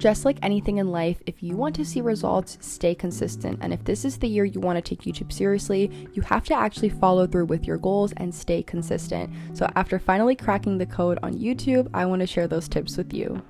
Just like anything in life, if you want to see results, stay consistent. And if this is the year you want to take YouTube seriously, you have to actually follow through with your goals and stay consistent. So after finally cracking the code on YouTube, I want to share those tips with you.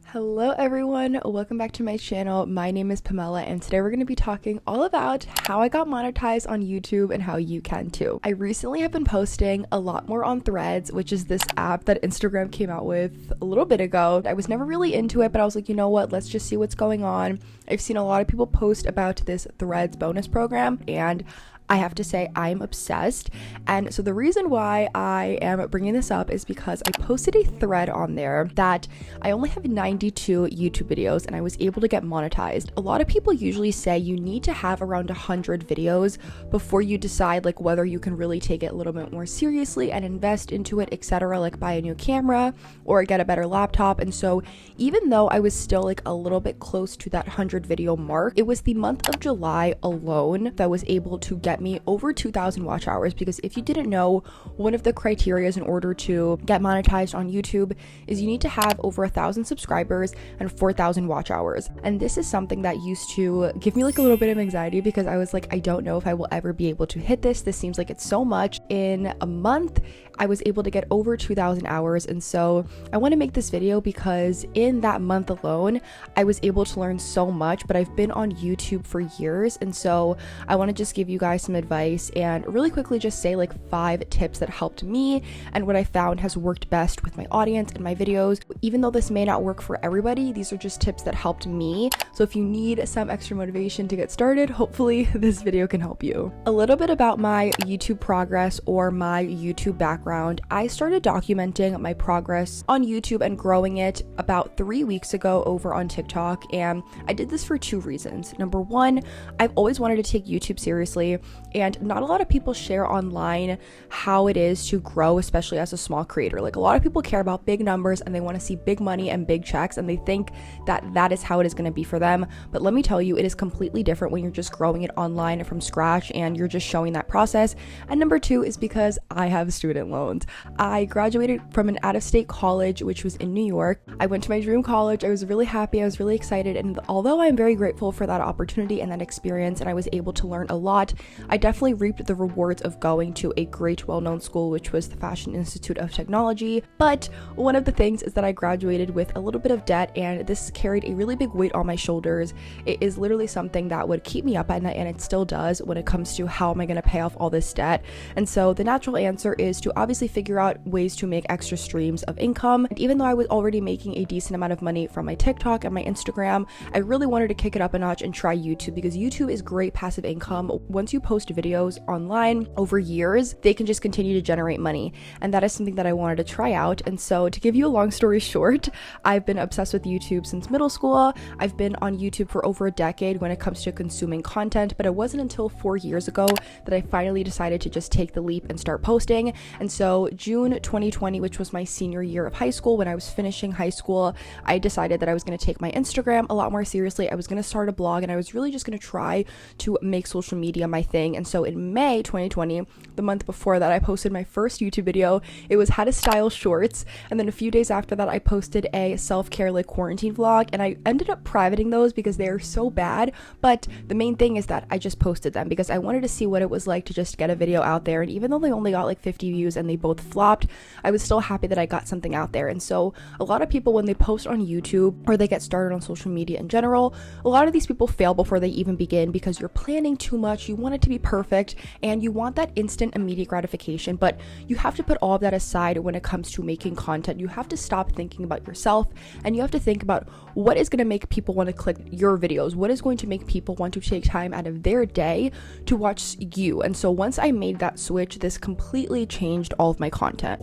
Hello everyone, welcome back to my channel. My name is Pamela and today we're going to be talking all about how I got monetized on YouTube and how you can too. I recently have been posting a lot more on Threads, which is this app that Instagram came out with a little bit ago. I was never really into it, but I was like, you know what, let's just see what's going on. I've seen a lot of people post about this Threads bonus program and I have to say I'm obsessed. And so the reason why I am bringing this up is because I posted a thread on there that I only have 92 YouTube videos and I was able to get monetized. A lot of people usually say you need to have around 100 videos before you decide like whether you can really take it a little bit more seriously and invest into it, etc., like buy a new camera or get a better laptop. And so even though I was still like a little bit close to that 100 video mark, it was the month of July alone that was able to get me over 2,000 watch hours, because if you didn't know, one of the criteria in order to get monetized on YouTube is you need to have over 1,000 subscribers and 4,000 watch hours. And this is something that used to give me like a little bit of anxiety because I was like, I don't know if I will ever be able to hit this. This seems like it's so much. In a month, I was able to get over 2,000 hours. And so I want to make this video because in that month alone, I was able to learn so much, but I've been on YouTube for years. And so I want to just give you guys some advice and really quickly just say like 5 tips that helped me and what I found has worked best with my audience and my videos. Even though this may not work for everybody, these are just tips that helped me. So if you need some extra motivation to get started, hopefully this video can help you. A little bit about my YouTube progress or my YouTube background. I started documenting my progress on YouTube and growing it about 3 weeks ago over on TikTok, and I did this for 2 reasons. Number 1, I've always wanted to take YouTube seriously, and not a lot of people share online how it is to grow, especially as a small creator. Like a lot of people care about big numbers and they want to see big money and big checks, and they think that that is how it is going to be for them. But let me tell you, it is completely different when you're just growing it online from scratch and you're just showing that process. And number 2 is because I have student loans. I graduated from an out-of-state college, which was in New York. I went to my dream college. I was really happy. I was really excited. And although I'm very grateful for that opportunity and that experience, and I was able to learn a lot, I definitely reaped the rewards of going to a great well-known school, which was the Fashion Institute of Technology. But one of the things is that I graduated with a little bit of debt, and this carried a really big weight on my shoulders. It is literally something that would keep me up at night, and it still does when it comes to how am I going to pay off all this debt. And so the natural answer is to obviously figure out ways to make extra streams of income. And even though I was already making a decent amount of money from my TikTok and my Instagram, I really wanted to kick it up a notch and try YouTube, because YouTube is great passive income. Once you post videos online over years, they can just continue to generate money, and that is something that I wanted to try out. And so to give you a long story short, I've been obsessed with YouTube since middle school. I've been on YouTube for over a decade when it comes to consuming content, but it wasn't until 4 years ago that I finally decided to just take the leap and start posting. And so June 2020, which was my senior year of high school, when I was finishing high school, I decided that I was going to take my Instagram a lot more seriously. I was going to start a blog, and I was really just going to try to make social media my thing. And so in May 2020, the month before that, I posted my first YouTube video. It was how to style shorts. And then a few days after that, I posted a self-care like quarantine vlog, and I ended up privating those because they are so bad. But the main thing is that I just posted them because I wanted to see what it was like to just get a video out there. And even though they only got like 50 views and they both flopped, I was still happy that I got something out there. And so a lot of people, when they post on YouTube or they get started on social media in general, a lot of these people fail before they even begin because you're planning too much. You want it to be perfect and you want that instant immediate gratification, but you have to put all of that aside when it comes to making content. You have to stop thinking about yourself and you have to think about what is going to make people want to click your videos, what is going to make people want to take time out of their day to watch you. And so once I made that switch, this completely changed all of my content.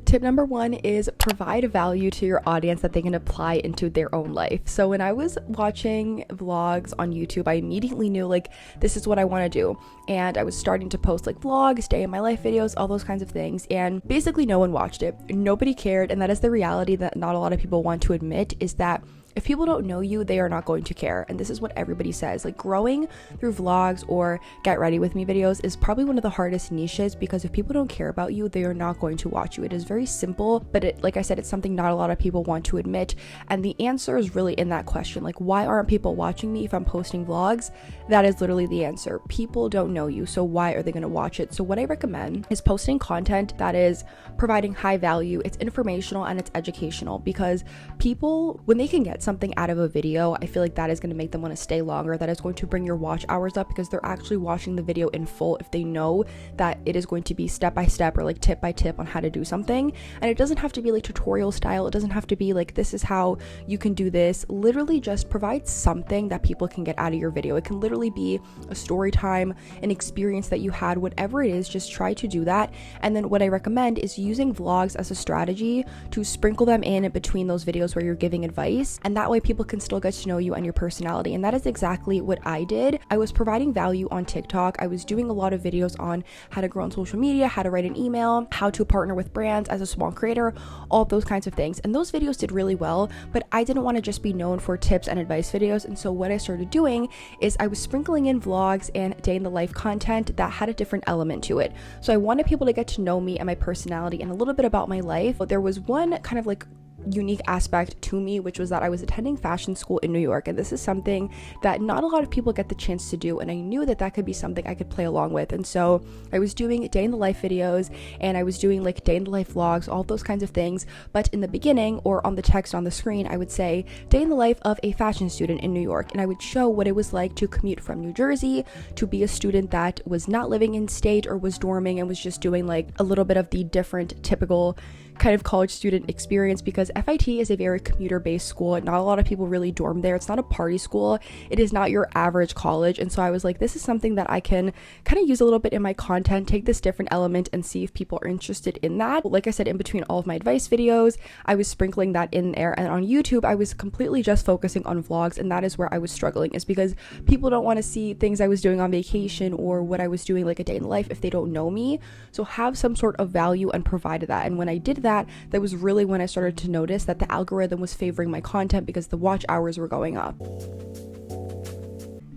Tip number 1 is provide value to your audience that they can apply into their own life. So when I was watching vlogs on YouTube, I immediately knew like, this is what I want to do. And I was starting to post like vlogs, day in my life videos, all those kinds of things. And basically no one watched it. Nobody cared. And that is the reality that not a lot of people want to admit, is that if people don't know you, they are not going to care. And this is what everybody says. Like, growing through vlogs or get ready with me videos is probably one of the hardest niches, because if people don't care about you, they are not going to watch you. It is very simple, but like I said, it's something not a lot of people want to admit. And the answer is really in that question. Like, why aren't people watching me if I'm posting vlogs? That is literally the answer. People don't know you, so why are they going to watch it? So what I recommend is posting content that is providing high value. It's informational and it's educational, because people, when they can get something out of a video, I feel like that is going to make them want to stay longer. That is going to bring your watch hours up, because they're actually watching the video in full if they know that it is going to be step by step or like tip by tip on how to do something. And it doesn't have to be like tutorial style. It doesn't have to be like, this is how you can do this. Literally just provide something that people can get out of your video. It can literally be a story time, an experience that you had, whatever it is. Just try to do that. And then what I recommend is using vlogs as a strategy to sprinkle them in between those videos where you're giving advice, and that way people can still get to know you and your personality. And that is exactly what I did. I was providing value on TikTok. I was doing a lot of videos on how to grow on social media, how to write an email, how to partner with brands as a small creator, all of those kinds of things. And those videos did really well, but I didn't want to just be known for tips and advice videos. And so what I started doing is I was sprinkling in vlogs and day in the life content that had a different element to it. So I wanted people to get to know me and my personality and a little bit about my life. But there was one kind of like unique aspect to me, which was that I was attending fashion school in New York, and this is something that not a lot of people get the chance to do, and I knew that that could be something I could play along with. And so I was doing day in the life videos, and I was doing like day in the life vlogs, all those kinds of things. But in the beginning, or on the text on the screen, I would say day in the life of a fashion student in New York, and I would show what it was like to commute from New Jersey to be a student that was not living in state or was dorming and was just doing like a little bit of the different typical kind of college student experience, because FIT is a very commuter based school. Not a lot of people really dorm there. It's not a party school. It is not your average college. And so I was like, this is something that I can kind of use a little bit in my content, take this different element and see if people are interested in that. Like I said, in between all of my advice videos, I was sprinkling that in there. And on YouTube, I was completely just focusing on vlogs. And that is where I was struggling, is because people don't want to see things I was doing on vacation or what I was doing like a day in life if they don't know me. So have some sort of value and provide that. And when I did that was really when I started to notice that the algorithm was favoring my content, because the watch hours were going up.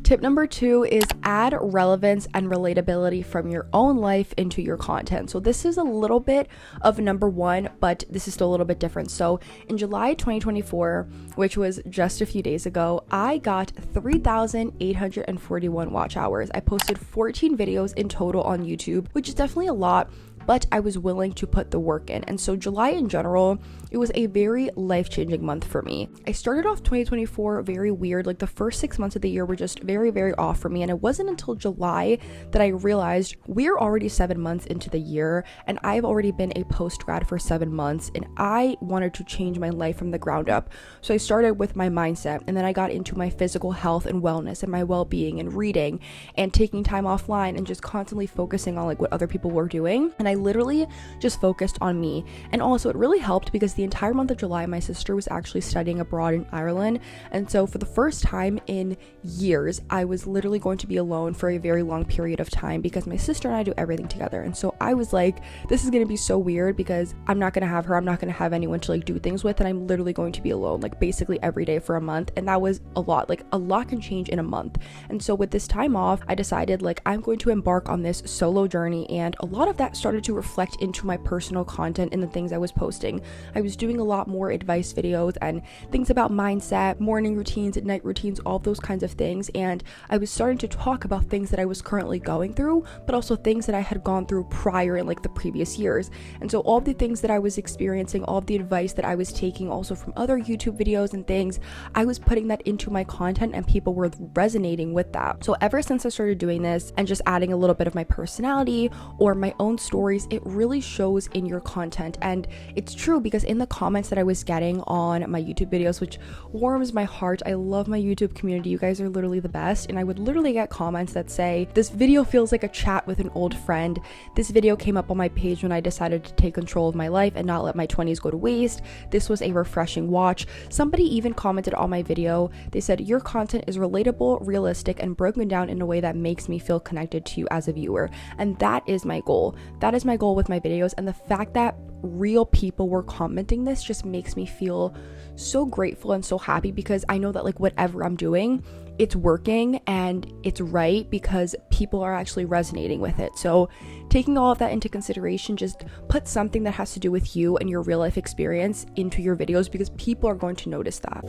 Tip number 2 is add relevance and relatability from your own life into your content. So this is a little bit of number 1, but this is still a little bit different. So in July 2024, which was just a few days ago, I got 3,841 watch hours. I posted 14 videos in total on YouTube, which is definitely a lot, but I was willing to put the work in. And so July in general, it was a very life-changing month for me. I started off 2024 very weird. Like the first 6 months of the year were just very, very off for me. And it wasn't until July that I realized we're already 7 months into the year, and I've already been a post-grad for 7 months, and I wanted to change my life from the ground up. So I started with my mindset, and then I got into my physical health and wellness and my well-being and reading and taking time offline and just constantly focusing on like what other people were doing. And I literally just focused on me. And also it really helped because the entire month of July, my sister was actually studying abroad in Ireland. And so for the first time in years, I was literally going to be alone for a very long period of time, because my sister and I do everything together. And so I was like, this is going to be so weird, because I'm not going to have her, I'm not going to have anyone to like do things with, and I'm literally going to be alone like basically every day for a month. And that was a lot. Like a lot can change in a month. And so with this time off, I decided like I'm going to embark on this solo journey, and a lot of that started to reflect into my personal content and the things I was posting. I was doing a lot more advice videos and things about mindset, morning routines, night routines, all those kinds of things. And I was starting to talk about things that I was currently going through, but also things that I had gone through prior in like the previous years. And so all the things that I was experiencing, all of the advice that I was taking also from other YouTube videos and things, I was putting that into my content, and people were resonating with that. So ever since I started doing this and just adding a little bit of my personality or my own stories, it really shows in your content. And it's true, because in the comments that I was getting on my YouTube videos, which warms my heart, I love my YouTube community, you guys are literally the best, and I would literally get comments that say, this video feels like a chat with an old friend, this video came up on my page when I decided to take control of my life and not let my 20s go to waste, this was a refreshing watch. Somebody even commented on my video, they said, your content is relatable, realistic, and broken down in a way that makes me feel connected to you as a viewer. And that is my goal. That is is my goal with my videos, and the fact that real people were commenting this just makes me feel so grateful and so happy, because I know that like whatever I'm doing, it's working and it's right because people are actually resonating with it. So taking all of that into consideration, just put something that has to do with you and your real life experience into your videos, because people are going to notice that.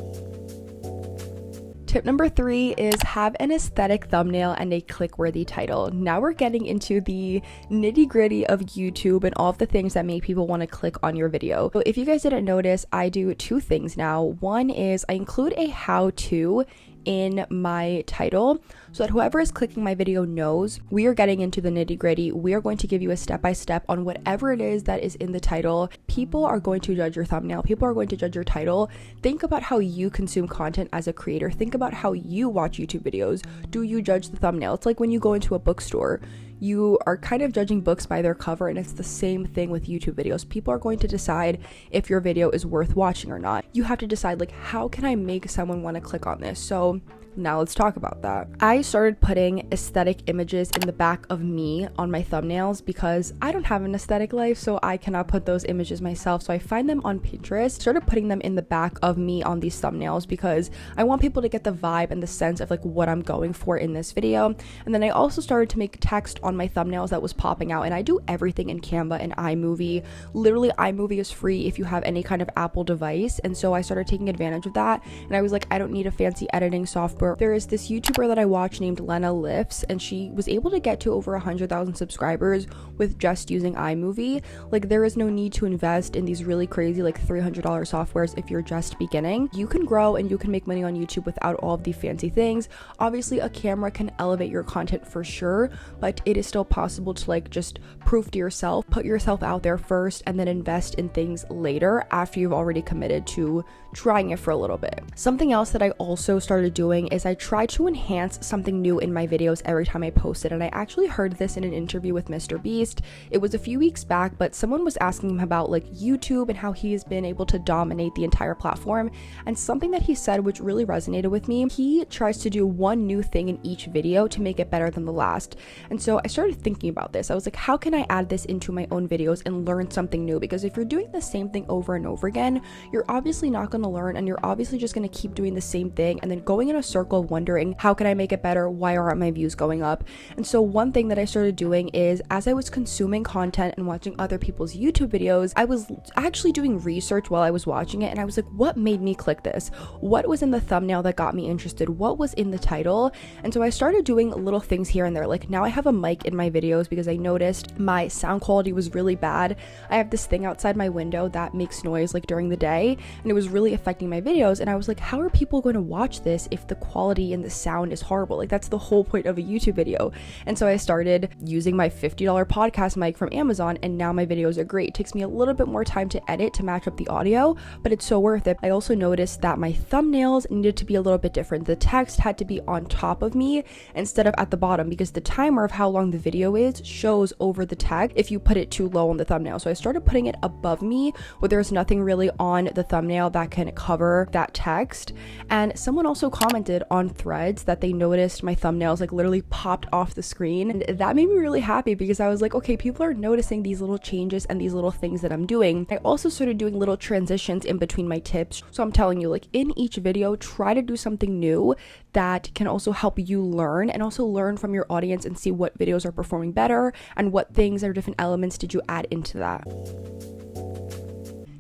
Tip number 3 is have an aesthetic thumbnail and a click-worthy title. Now we're getting into the nitty-gritty of YouTube and all of the things that make people want to click on your video. So if you guys didn't notice, I do 2 things now. One is I include a how-to in my title so that whoever is clicking my video knows we are getting into the nitty-gritty. We are going to give you a step-by-step on whatever it is that is in the title. People are going to judge your thumbnail. People are going to judge your title. Think about how you consume content as a creator. Think about how you watch YouTube videos. Do you judge the thumbnail? It's like when you go into a bookstore, you are kind of judging books by their cover, and it's the same thing with YouTube videos. People are going to decide if your video is worth watching or not. You have to decide, like, how can I make someone want to click on this? So now let's talk about that. I started putting aesthetic images in the back of me on my thumbnails because I don't have an aesthetic life, so I cannot put those images myself. So I find them on Pinterest, started putting them in the back of me on these thumbnails because I want people to get the vibe and the sense of like what I'm going for in this video. And then I also started to make text on my thumbnails that was popping out, and I do everything in Canva and iMovie. Literally, iMovie is free if you have any kind of Apple device, and so I started taking advantage of that, and I was like, I don't need a fancy editing software. There is this YouTuber that I watch named Lena Lifts, and she was able to get to over 100,000 subscribers with just using iMovie. Like, there is no need to invest in these really crazy like $300 softwares if you're just beginning. You can grow and you can make money on YouTube without all of the fancy things. Obviously, a camera can elevate your content for sure, but it is still possible to like just prove to yourself, put yourself out there first, and then invest in things later after you've already committed to trying it for a little bit. Something else that I also started doing is I try to enhance something new in my videos every time I post it, and I actually heard this in an interview with Mr. Beast. It was a few weeks back, but someone was asking him about like YouTube and how he has been able to dominate the entire platform, and something that he said which really resonated with me, he tries to do one new thing in each video to make it better than the last. And so I started thinking about this. I was like, how can I add this into my own videos and learn something new? Because if you're doing the same thing over and over again, you're obviously not going to learn, and you're obviously just going to keep doing the same thing and then going in a circle wondering, how can I make it better? Why aren't my views going up? And so one thing that I started doing is, as I was consuming content and watching other people's YouTube videos, I was actually doing research while I was watching it, and I was like, what made me click this? What was in the thumbnail that got me interested? What was in the title? And so I started doing little things here and there. Like, now I have a mic in my videos because I noticed my sound quality was really bad. I have this thing outside my window that makes noise like during the day, and it was really affecting my videos, and I was like, how are people going to watch this if the quality and the sound is horrible? Like, that's the whole point of a YouTube video. And so I started using my $50 podcast mic from Amazon, and now my videos are great. It takes me a little bit more time to edit to match up the audio, but it's so worth it. I also noticed that my thumbnails needed to be a little bit different. The text had to be on top of me instead of at the bottom, because the timer of how long the video is shows over the text if you put it too low on the thumbnail. So I started putting it above me where there's nothing really on the thumbnail that can cover that text. And someone also commented on Threads that they noticed my thumbnails like literally popped off the screen, and that made me really happy because I was like, okay, people are noticing these little changes and these little things that I'm doing. I also started doing little transitions in between my tips. So I'm telling you, like, in each video, try to do something new that can also help you learn, and also learn from your audience and see what videos are performing better and what things or different elements did you add into that.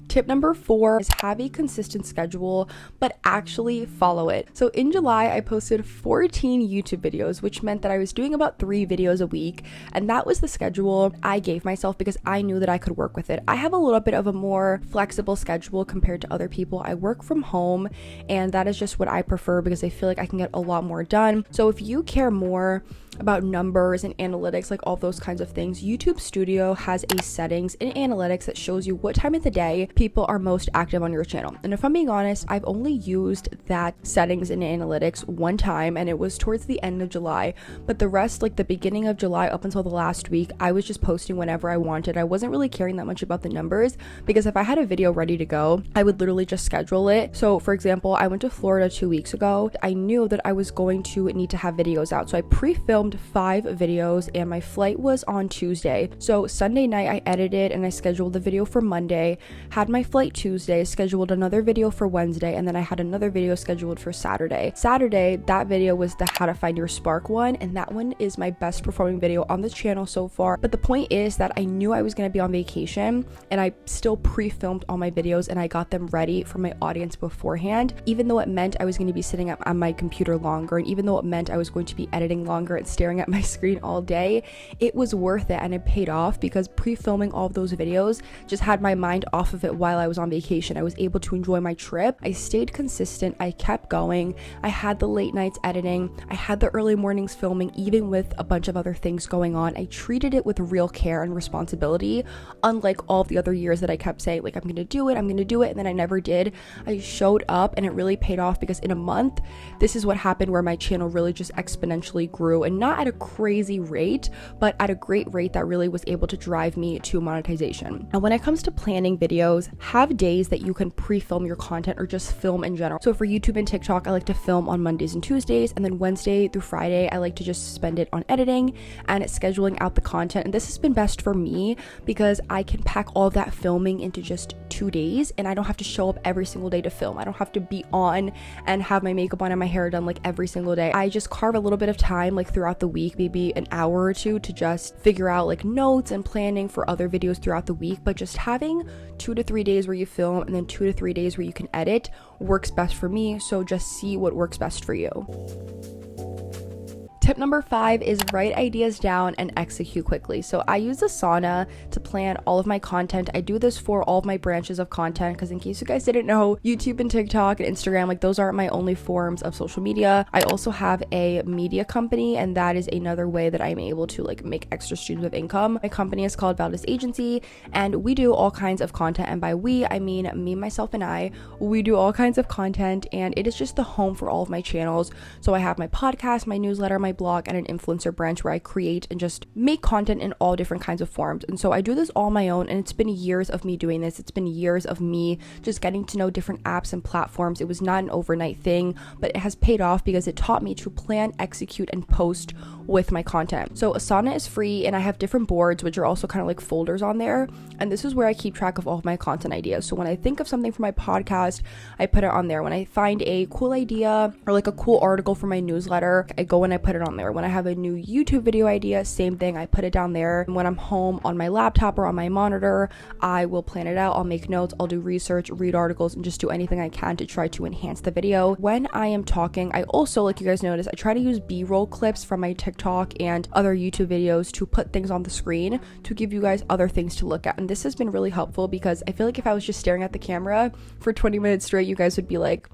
Tip number 4 is have a consistent schedule, but actually follow it. So in July, I posted 14 YouTube videos, which meant that I was doing about 3 videos a week. And that was the schedule I gave myself because I knew that I could work with it. I have a little bit of a more flexible schedule compared to other people. I work from home, and that is just what I prefer because I feel like I can get a lot more done. So if you care more about numbers and analytics, like all those kinds of things, YouTube Studio has a settings in analytics that shows you what time of the day people are most active on your channel. And if I'm being honest, I've only used that settings in analytics one time, and it was towards the end of July. But the rest, like the beginning of July up until the last week, I was just posting whenever I wanted. I wasn't really caring that much about the numbers because if I had a video ready to go, I would literally just schedule it. So for example, I went to Florida 2 weeks ago. I knew that I was going to need to have videos out, so I pre-filmed filmed 5 videos and my flight was on Tuesday. So Sunday night I edited and I scheduled the video for Monday, had my flight Tuesday, scheduled another video for Wednesday, and then I had another video scheduled for Saturday. Saturday, that video was the how to find your spark one, and that one is my best performing video on the channel so far. But the point is that I knew I was going to be on vacation and I still pre-filmed all my videos and I got them ready for my audience beforehand, even though it meant I was going to be sitting up on my computer longer, and even though it meant I was going to be editing longer and staring at my screen all day. It was worth it and it paid off because pre-filming all of those videos just had my mind off of it while I was on vacation. I was able to enjoy my trip. I stayed consistent. I kept going. I had the late nights editing. I had the early mornings filming, even with a bunch of other things going on. I treated it with real care and responsibility, unlike all the other years that I kept saying, like, I'm going to do it, and then I never did. I showed up and it really paid off because in a month, this is what happened where my channel really just exponentially grew, and not at a crazy rate, but at a great rate that really was able to drive me to monetization. And when it comes to planning videos, have days that you can pre-film your content or just film in general. So for YouTube and TikTok, I like to film on Mondays and Tuesdays, and then Wednesday through Friday, I like to just spend it on editing and scheduling out the content. And this has been best for me because I can pack all of that filming into just 2 days, and I don't have to show up every single day to film. I don't have to be on and have my makeup on and my hair done like every single day. I just carve a little bit of time like throughout the week, maybe an hour or two, to just figure out like notes and planning for other videos throughout the week. But just having 2 to 3 days where you film and then 2 to 3 days where you can edit works best for me. So just see what works best for you. Tip number 5 is write ideas down and execute quickly. So I use Asana to plan all of my content. I do this for all of my branches of content because in case you guys didn't know, YouTube and TikTok and Instagram, like those aren't my only forms of social media. I also have a media company, and that is another way that I'm able to like make extra streams of income. My company is called Valdez Agency, and we do all kinds of content. And by we, I mean me, myself, and I. We do all kinds of content, and it is just the home for all of my channels. So I have my podcast, my newsletter, my blog, and an influencer branch where I create and just make content in all different kinds of forms. And so I do this all on my own, and it's been years of me doing this. It's been years of me just getting to know different apps and platforms. It was not an overnight thing, but it has paid off because it taught me to plan, execute, and post with my content. So Asana is free, and I have different boards, which are also kind of like folders on there. And this is where I keep track of all of my content ideas. So when I think of something for my podcast, I put it on there. When I find a cool idea or like a cool article for my newsletter, I go and I put it on there. When I have a new YouTube video idea, same thing, I put it down there. And when I'm home on my laptop or on my monitor, I will plan it out. I'll make notes, I'll do research, read articles, and just do anything I can to try to enhance the video. When I am talking, I also, like you guys notice, I try to use B-roll clips from my TikTok and other YouTube videos to put things on the screen to give you guys other things to look at. And this has been really helpful because I feel like if I was just staring at the camera for 20 minutes straight, you guys would be like,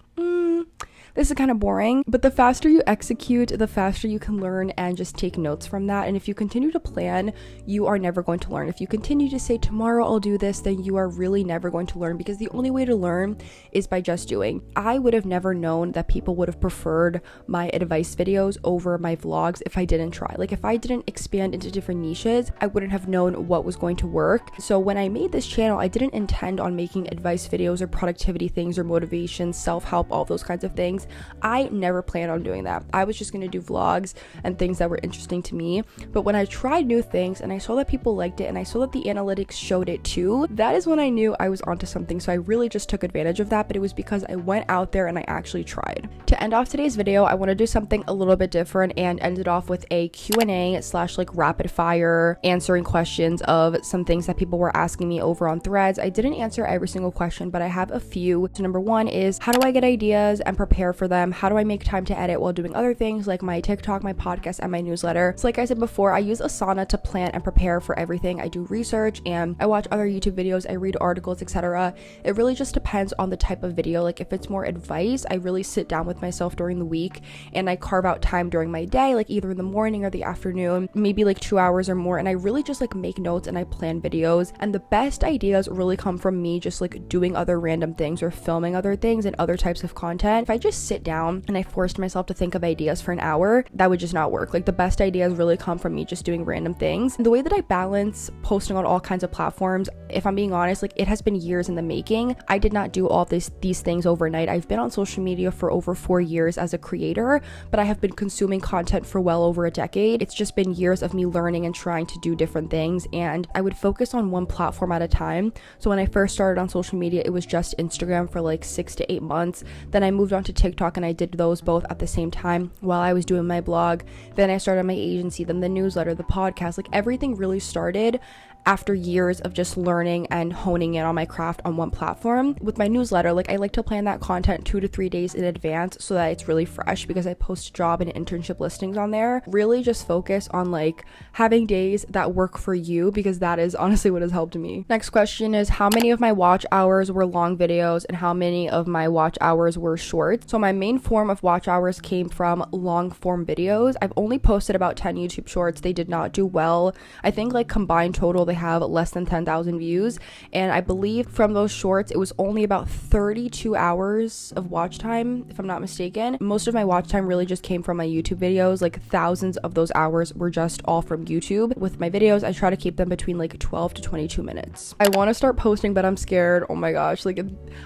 this is kind of boring. But the faster you execute, the faster you can learn and just take notes from that. And if you continue to plan, you are never going to learn. If you continue to say, tomorrow I'll do this, then you are really never going to learn, because the only way to learn is by just doing. I would have never known that people would have preferred my advice videos over my vlogs if I didn't try. Like if I didn't expand into different niches, I wouldn't have known what was going to work. So when I made this channel, I didn't intend on making advice videos or productivity things or motivation, self-help, all those kinds of things. I never planned on doing that. I was just going to do vlogs and things that were interesting to me. But when I tried new things and I saw that people liked it and I saw that the analytics showed it too, that is when I knew I was onto something. So I really just took advantage of that, but it was because I went out there and I actually tried. To end off today's video, I want to do something a little bit different and end it off with a Q&A / like rapid fire answering questions of some things that people were asking me over on Threads. I didn't answer every single question, but I have a few. So number 1 is, how do I get ideas and prepare for them? How do I make time to edit while doing other things like my TikTok, my podcast, and my newsletter? So like I said before, I use Asana to plan and prepare for everything. I do research and I watch other YouTube videos, I read articles, etc. It really just depends on the type of video. Like if it's more advice, I really sit down with myself during the week and I carve out time during my day, like either in the morning or the afternoon, maybe like 2 hours or more, and I really just like make notes and I plan videos. And the best ideas really come from me just like doing other random things or filming other things and other types of content. If I just just sit down and I forced myself to think of ideas for an hour, that would just not work. Like the best ideas really come from me just doing random things. And the way that I balance posting on all kinds of platforms, if I'm being honest, like it has been years in the making. I did not do all these things overnight. I've been on social media for over 4 years as a creator, but I have been consuming content for well over a decade. It's just been years of me learning and trying to do different things, and I would focus on one platform at a time. So when I first started on social media, it was just Instagram for like 6 to 8 months. Then I moved on to TikTok and I did those both at the same time while I was doing my blog. Then I started my agency, then the newsletter, the podcast, like everything really started after years of just learning and honing in on my craft on one platform. With my newsletter, like I like to plan that content 2 to 3 days in advance so that it's really fresh, because I post job and internship listings on there. Really just focus on like having days that work for you, because that is honestly what has helped me. Next question is, how many of my watch hours were long videos and how many of my watch hours were short? So my main form of watch hours came from long form videos. I've only posted about 10 YouTube shorts. They did not do well. I think like combined total, they have less than 10,000 views, and I believe from those shorts it was only about 32 hours of watch time, if I'm not mistaken. Most of my watch time really just came from my YouTube videos. Like thousands of those hours were just all from YouTube. With my videos, I try to keep them between like 12 to 22 minutes. I want to start posting, but I'm scared. Oh my gosh, like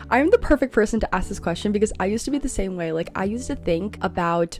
I'm the perfect person to ask this question, because I used to be the same way. Like I used to think about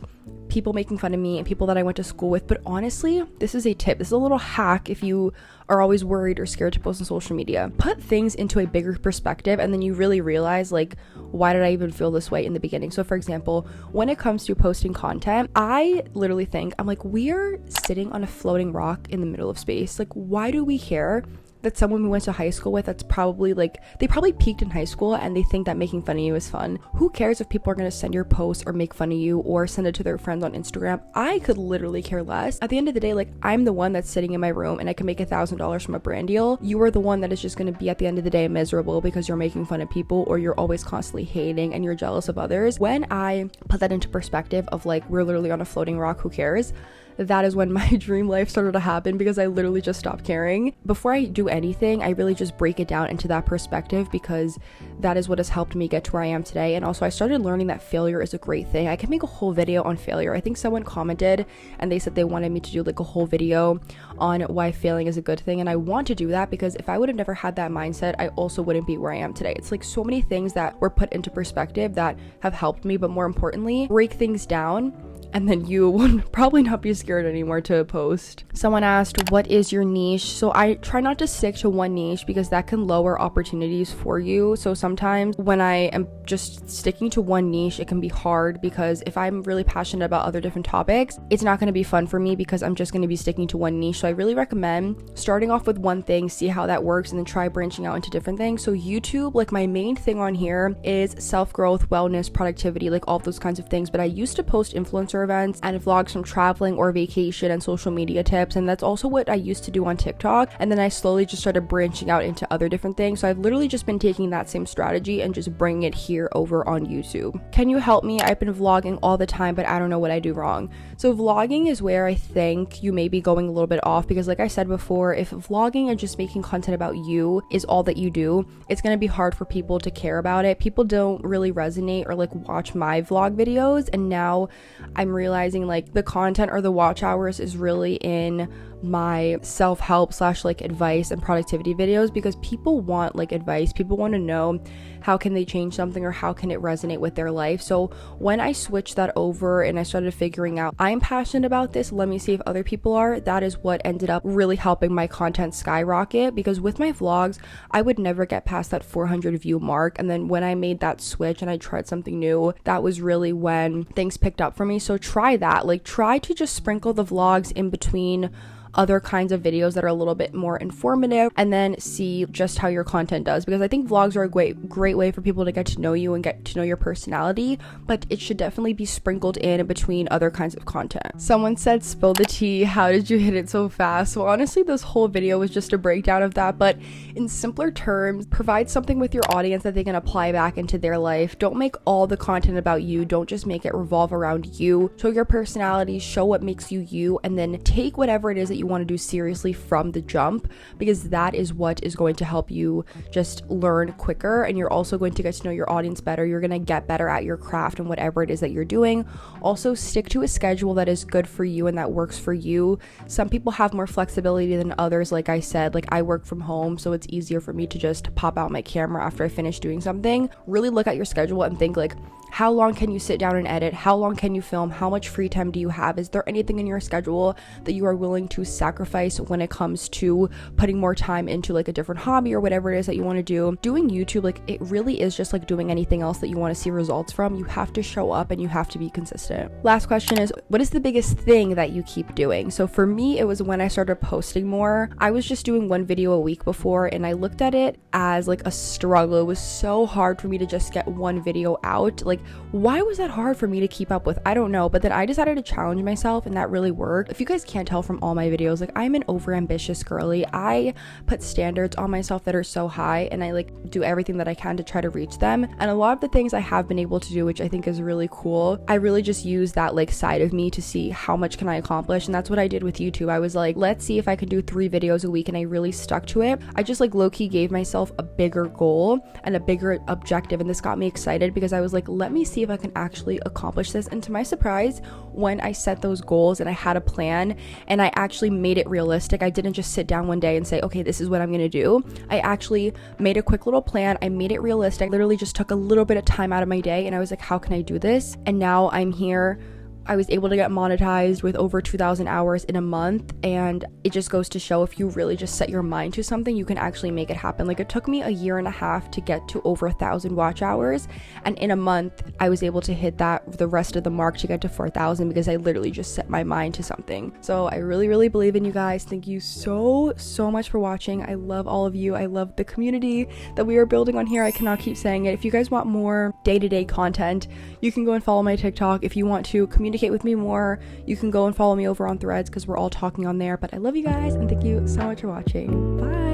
people making fun of me and people that I went to school with, but honestly, this is a tip. This is a little hack if you are always worried or scared to post on social media. Put things into a bigger perspective, and then you really realize, like, why did I even feel this way in the beginning? So for example, when it comes to posting content, I literally think, I'm like, we are sitting on a floating rock in the middle of space. Like, why do we care that someone we went to high school with, that's probably like, they probably peaked in high school and they think that making fun of you is fun? Who cares if people are going to send your posts or make fun of you or send it to their friends on Instagram? I could literally care less. At the end of the day, like, I'm the one that's sitting in my room and I can make $1,000 from a brand deal. You are the one that is just going to be at the end of the day miserable because you're making fun of people, or you're always constantly hating and you're jealous of others. When I put that into perspective of like, we're literally on a floating rock, who cares? That is when my dream life started to happen, because I literally just stopped caring. Before I do anything, I really just break it down into that perspective, because that is what has helped me get to where I am today. And also I started learning that failure is a great thing. I can make a whole video on failure. I think someone commented and they said they wanted me to do like a whole video on why failing is a good thing, and I want to do that, because if I would have never had that mindset, I also wouldn't be where I am today. It's like so many things that were put into perspective that have helped me, but more importantly, break things down, and then you would probably not be scared anymore to post. Someone asked, what is your niche? So I try not to stick to one niche, because that can lower opportunities for you. So sometimes when I am just sticking to one niche, it can be hard, because if I'm really passionate about other different topics, it's not going to be fun for me, because I'm just going to be sticking to one niche. So I really recommend starting off with one thing, see how that works, and then try branching out into different things. So YouTube, like my main thing on here is self-growth, wellness, productivity, like all those kinds of things. But I used to post influencer events and vlogs from traveling or vacation and social media tips, and that's also what I used to do on TikTok. And then I slowly just started branching out into other different things. So I've literally just been taking that same strategy and just bringing it here over on YouTube. Can you help me? I've been vlogging all the time, but I don't know what I do wrong. So vlogging is where I think you may be going a little bit off, because like I said before, if vlogging and just making content about you is all that you do, it's going to be hard for people to care about it. People don't really resonate or like watch my vlog videos, and now I'm realizing like the content or the watch hours is really in my self-help / like advice and productivity videos, because people want like advice. People want to know how can they change something, or how can it resonate with their life. So when I switched that over and I started figuring out I'm passionate about this, let me see if other people are, that is what ended up really helping my content skyrocket. Because with my vlogs, I would never get past that 400 view mark, and then when I made that switch and I tried something new, that was really when things picked up for me. So try that, like try to just sprinkle the vlogs in between other kinds of videos that are a little bit more informative, and then see just how your content does, because I think vlogs are a great way for people to get to know you and get to know your personality, but it should definitely be sprinkled in between other kinds of content. Someone said, spill the tea, how did you hit it so fast? So honestly, this whole video was just a breakdown of that, but in simpler terms, provide something with your audience that they can apply back into their life. Don't make all the content about you. Don't just make it revolve around you. Show your personality, show what makes you you, and then take whatever it is that you you want to do seriously from the jump, because that is what is going to help you just learn quicker, and you're also going to get to know your audience better. You're going to get better at your craft and whatever it is that you're doing. Also, stick to a schedule that is good for you and that works for you. Some people have more flexibility than others. Like I said, like I work from home, so it's easier for me to just pop out my camera after I finish doing something. Really look at your schedule and think like, how long can you sit down and edit? How long can you film? How much free time do you have? Is there anything in your schedule that you are willing to sacrifice when it comes to putting more time into like a different hobby or whatever it is that you want to do? Doing YouTube, like it really is just like doing anything else that you want to see results from. You have to show up and you have to be consistent. Last question is, what is the biggest thing that you keep doing? So for me, it was when I started posting more. I was just doing one video a week before, and I looked at it as like a struggle. It was so hard for me to just get one video out. Like, why was that hard for me to keep up with? I don't know. But then I decided to challenge myself, and that really worked. If you guys can't tell from all my videos, like I'm an overambitious girly. I put standards on myself that are so high, and I like do everything that I can to try to reach them. And a lot of the things I have been able to do, which I think is really cool, I really just use that like side of me to see how much can I accomplish. And that's what I did with YouTube. I was like, let's see if I can do 3 videos a week, and I really stuck to it. I just like low-key gave myself a bigger goal and a bigger objective, and this got me excited because I was like, let me see if I can actually accomplish this. And to my surprise, when I set those goals and I had a plan and I actually made it realistic, I didn't just sit down one day and say, okay, this is what I'm gonna do. I actually made a quick little plan. I made it realistic. I literally just took a little bit of time out of my day, and I was like, how can I do this? And now I'm here. I was able to get monetized with over 2,000 hours in a month, and it just goes to show, if you really just set your mind to something, you can actually make it happen. Like it took me 1.5 years to get to over 1,000 watch hours, and in a month I was able to hit that the rest of the mark to get to 4,000 because I literally just set my mind to something. So I really believe in you guys. Thank you so much for watching. I love all of you. I love the community that we are building on here. I cannot keep saying it. If you guys want more day-to-day content, you can go and follow my TikTok. If you want to communicate with me more, you can go and follow me over on Threads because we're all talking on there. But I love you guys, and thank you so much for watching. Bye.